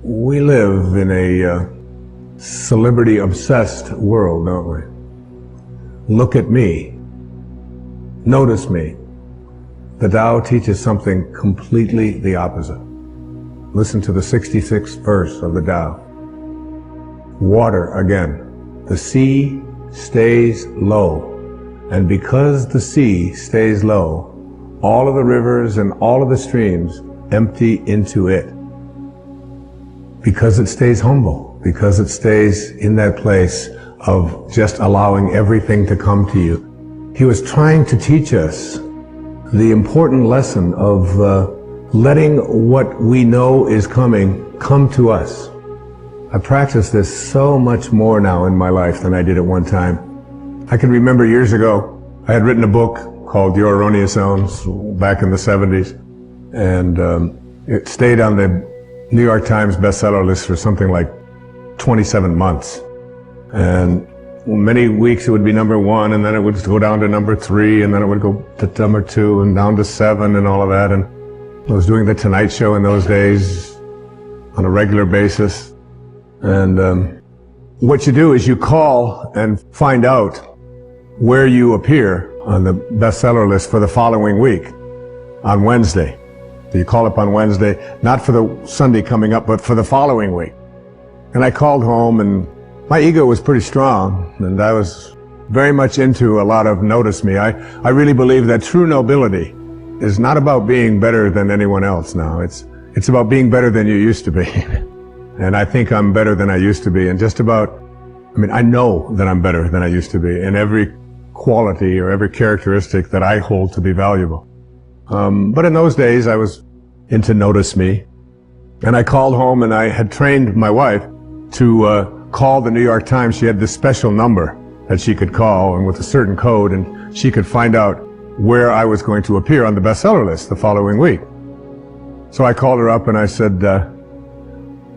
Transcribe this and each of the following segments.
We live in a celebrity-obsessed world, don't we? Look at me. Notice me. The Tao teaches something completely the opposite. Listen to the 66th verse of the Tao. Water again. The sea stays low. And because the sea stays low, all of the rivers and all of the streams empty into it. Because it stays humble, because it stays in that place of just allowing everything to come to you. He was trying to teach us the important lesson of letting what we know is coming come to us. I practice this so much more now in my life than I did at one time. I can remember years ago, I had written a book called Your Erroneous Zones back in the 70s, and it stayed on the New York Times bestseller list for something like 27 months. And many weeks it would be number 1, and then it would go down to number 3, and then it would go to number 2, and down to 7, and all of that. And I was doing The Tonight Show in those days on a regular basis. And what you do is you call and find out where you appear on the bestseller list for the following week on Wednesday. So you call up on Wednesday, not for the Sunday coming up, but for the following week. And I called home, and my ego was pretty strong, and I was very much into a lot of notice me. I really believe that true nobility is not about being better than anyone else now. It's about being better than you used to be. And I think I'm better than I used to be, and I know that I'm better than I used to be in every quality or every characteristic that I hold to be valuable. But in those days, I was into notice me. And I called home, and I had trained my wife to call the New York Times. She had this special number that she could call, and with a certain code, and she could find out where I was going to appear on the bestseller list the following week. So I called her up and I said,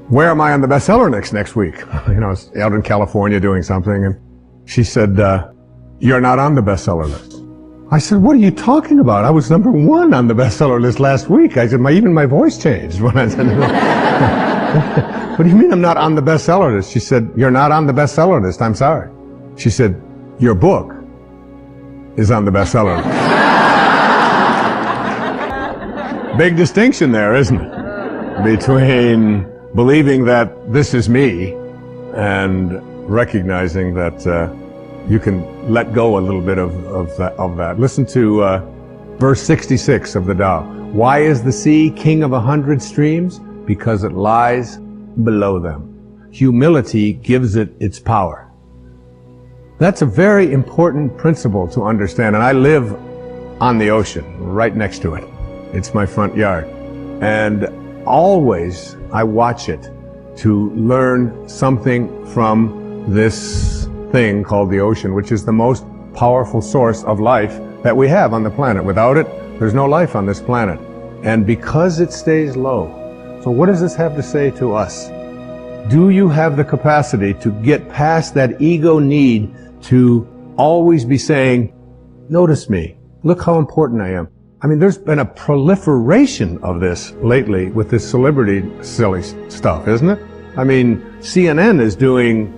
where am I on the bestseller list next week? I was out in California doing something, and she said, you're not on the bestseller list. I said, what are you talking about? I was number 1 on the bestseller list last week. I said, even my voice changed when I said, what do you mean I'm not on the bestseller list? She said, you're not on the bestseller list. I'm sorry. She said, your book is on the bestseller list. Big distinction there, isn't it? Between believing that this is me and recognizing that you can let go a little bit of that. Listen to verse 66 of the Tao. Why is the sea king of 100 streams? Because it lies below them. Humility gives it its power. That's a very important principle to understand. And I live on the ocean, right next to it. It's my front yard. And always I watch it to learn something from this thing called the ocean, which is the most powerful source of life that we have on the planet. Without it, there's no life on this planet. And because it stays low. So what does this have to say to us? Do you have the capacity to get past that ego need to always be saying, notice me, look how important I am? There's been a proliferation of this lately with this celebrity silly stuff, isn't it? CNN is doing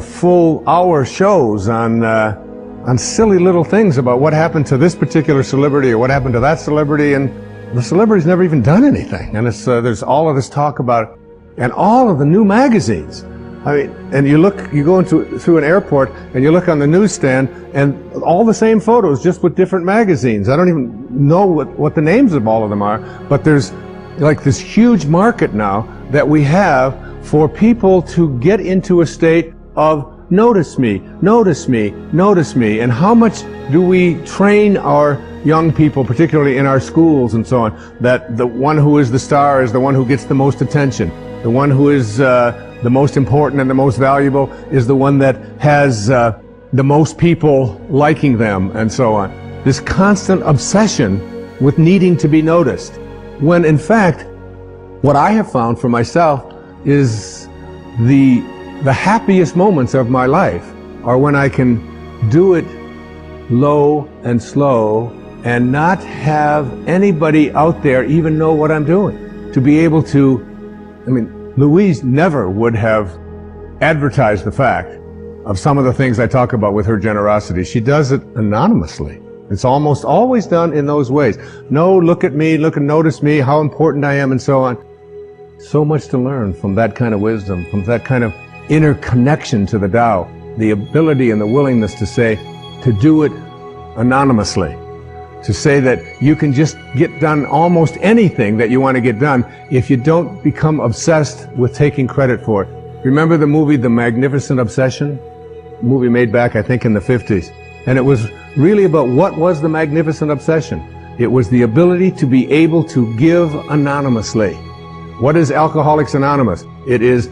full hour shows on silly little things about what happened to this particular celebrity or what happened to that celebrity, and the celebrity's never even done anything. And there's all of this talk about it, and all of the new magazines. And you go through an airport and you look on the newsstand, and all the same photos, just with different magazines. I don't even know what the names of all of them are, but there's like this huge market now that we have for people to get into a state of notice me, notice me, notice me. And how much do we train our young people, particularly in our schools and so on, that the one who is the star is the one who gets the most attention. The one who is the most important and the most valuable is the one that has the most people liking them, and so on. This constant obsession with needing to be noticed. When in fact, what I have found for myself is the happiest moments of my life are when I can do it low and slow and not have anybody out there even know what I'm doing. To be able to, Louise never would have advertised the fact of some of the things I talk about with her generosity. She does it anonymously. It's almost always done in those ways. No, look at me, look and notice me, how important I am, and so on. So much to learn from that kind of wisdom, from that kind of inner connection to the Tao, the ability and the willingness to say, to do it anonymously, to say that you can just get done almost anything that you want to get done if you don't become obsessed with taking credit for it. Remember the movie The Magnificent Obsession? A movie made back, I think, in the 50s. And it was really about what was the magnificent obsession. It was the ability to be able to give anonymously. What is Alcoholics Anonymous? It is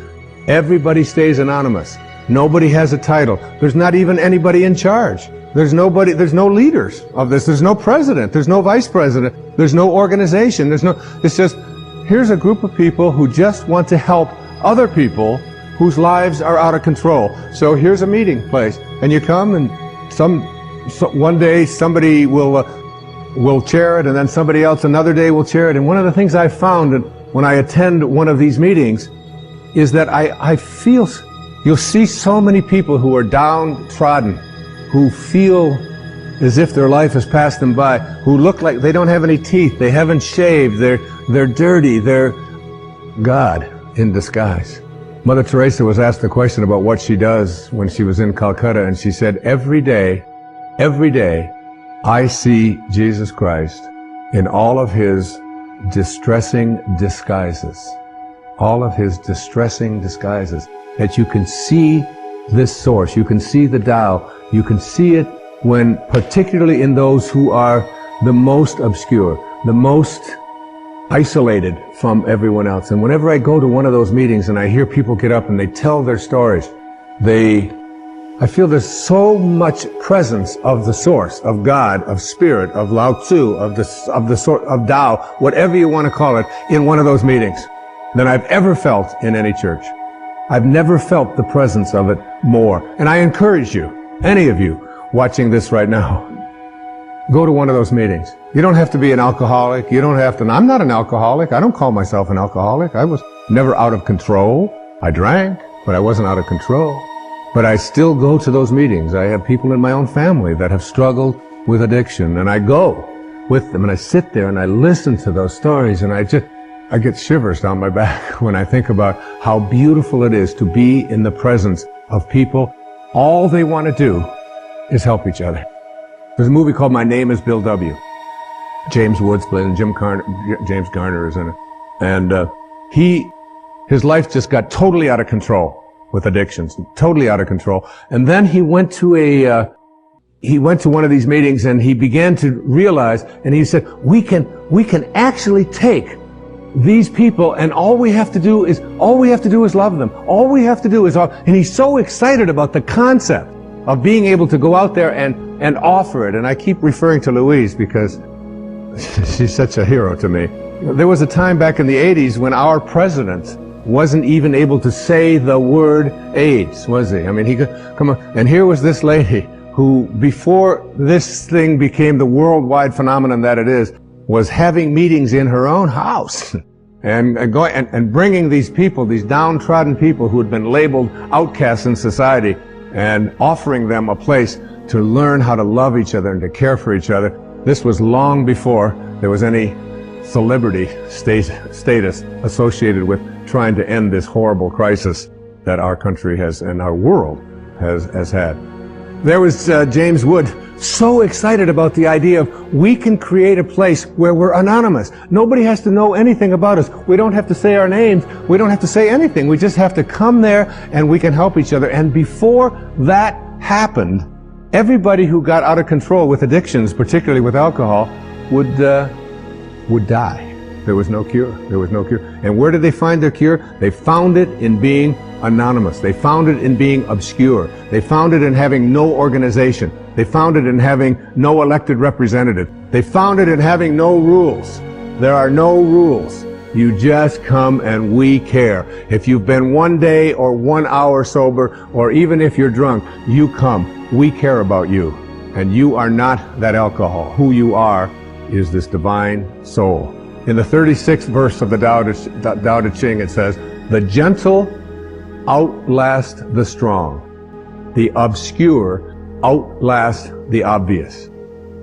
everybody stays anonymous. Nobody has a title. There's not even anybody in charge. There's nobody, there's no leaders of this. There's no president. There's no vice president. There's no organization. It's just, here's a group of people who just want to help other people whose lives are out of control. So here's a meeting place, and you come, and one day somebody will chair it, and then somebody else another day will chair it. And one of the things I found when I attend one of these meetings is that I feel, you'll see so many people who are downtrodden, who feel as if their life has passed them by, who look like they don't have any teeth, they haven't shaved, they're dirty, they're God in disguise. Mother Teresa was asked the question about what she does when she was in Calcutta, and she said, every day, I see Jesus Christ in all of his distressing disguises. All of his distressing disguises. That you can see this source, you can see the Tao, you can see it when, particularly in those who are the most obscure, the most isolated from everyone else. And whenever I go to one of those meetings and I hear people get up and they tell their stories, I feel there's so much presence of the source, of God, of spirit, of Lao Tzu, of Tao, whatever you want to call it, in one of those meetings than I've ever felt in any church. I've never felt the presence of it more. And I encourage you, any of you watching this right now, go to one of those meetings. You don't have to be an alcoholic. You don't have to. I'm not an alcoholic. I don't call myself an alcoholic. I was never out of control. I drank, but I wasn't out of control. But I still go to those meetings. I have people in my own family that have struggled with addiction, and I go with them, and I sit there and I listen to those stories, and I get shivers down my back when I think about how beautiful it is to be in the presence of people. All they want to do is help each other. There's a movie called My Name is Bill W. James Woods played, and James Garner is in it. And his life just got totally out of control with addictions, totally out of control. And then he went to one of these meetings, and he began to realize, and he said, we can actually take these people, and all we have to do is love them. All we have to do is, and he's so excited about the concept of being able to go out there and offer it. And I keep referring to Louise because she's such a hero to me. There was a time back in the 80s when our president wasn't even able to say the word AIDS, was he? I mean, he could come on. And here was this lady who, before this thing became the worldwide phenomenon that it is, was having meetings in her own house and bringing these people, these downtrodden people who had been labeled outcasts in society, and offering them a place to learn how to love each other and to care for each other. This was long before there was any celebrity status associated with trying to end this horrible crisis that our country has and our world has had. There was James Wood, so excited about the idea of we can create a place where we're anonymous. Nobody has to know anything about us. We don't have to say our names. We don't have to say anything. We just have to come there and we can help each other. And before that happened, everybody who got out of control with addictions, particularly with alcohol, would die. There was no cure. There was no cure. And where did they find their cure? They found it in being anonymous. They found it in being obscure. They found it in having no organization. They found it in having no elected representative. They found it in having no rules. There are no rules. You just come and we care. If you've been 1 day or 1 hour sober, or even if you're drunk, you come. We care about you. And you are not that alcohol. Who you are is this divine soul. In the 36th verse of the Tao Te Ching, it says, The gentle outlast the strong. The obscure outlast the obvious.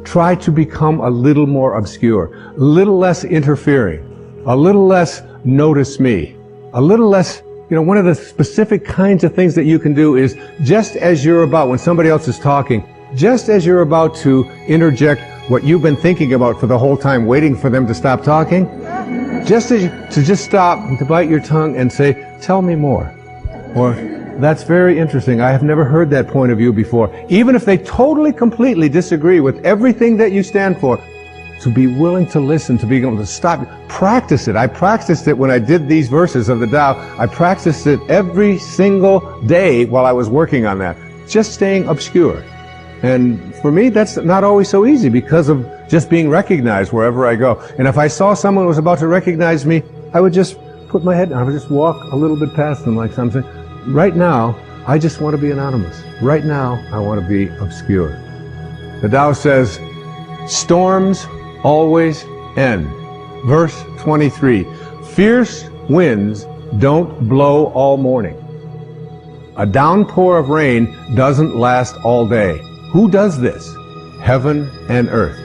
Try to become a little more obscure, a little less interfering, a little less notice me, a little less, one of the specific kinds of things that you can do is just as you're about, when somebody else is talking, just as you're about to interject what you've been thinking about for the whole time, waiting for them to stop talking, just stop, to bite your tongue and say, tell me more. Or, that's very interesting. I have never heard that point of view before. Even if they totally, completely disagree with everything that you stand for, to be willing to listen, to be able to stop. Practice it. I practiced it when I did these verses of the Tao. I practiced it every single day while I was working on that. Just staying obscure. And for me, that's not always so easy because of just being recognized wherever I go. And if I saw someone who was about to recognize me, I would just put my head down. I would just walk a little bit past them like something. Right now, I just want to be anonymous. Right now, I want to be obscure. The Tao says, storms always end. Verse 23, fierce winds don't blow all morning. A downpour of rain doesn't last all day. Who does this? Heaven and earth.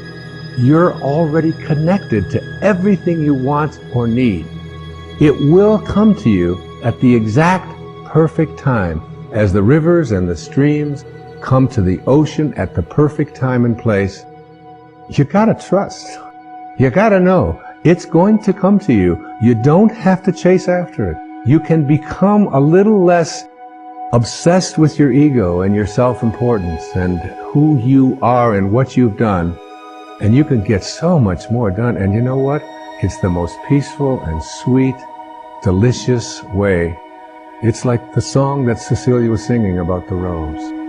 You're already connected to everything you want or need. It will come to you at the exact perfect time, as the rivers and the streams come to the ocean at the perfect time and place. You gotta trust. You gotta know it's going to come to you. You don't have to chase after it. You can become a little less obsessed with your ego and your self-importance and who you are and what you've done, and you can get so much more done. And you know what? It's the most peaceful and sweet, delicious way. It's like the song that Cecilia was singing about the rose.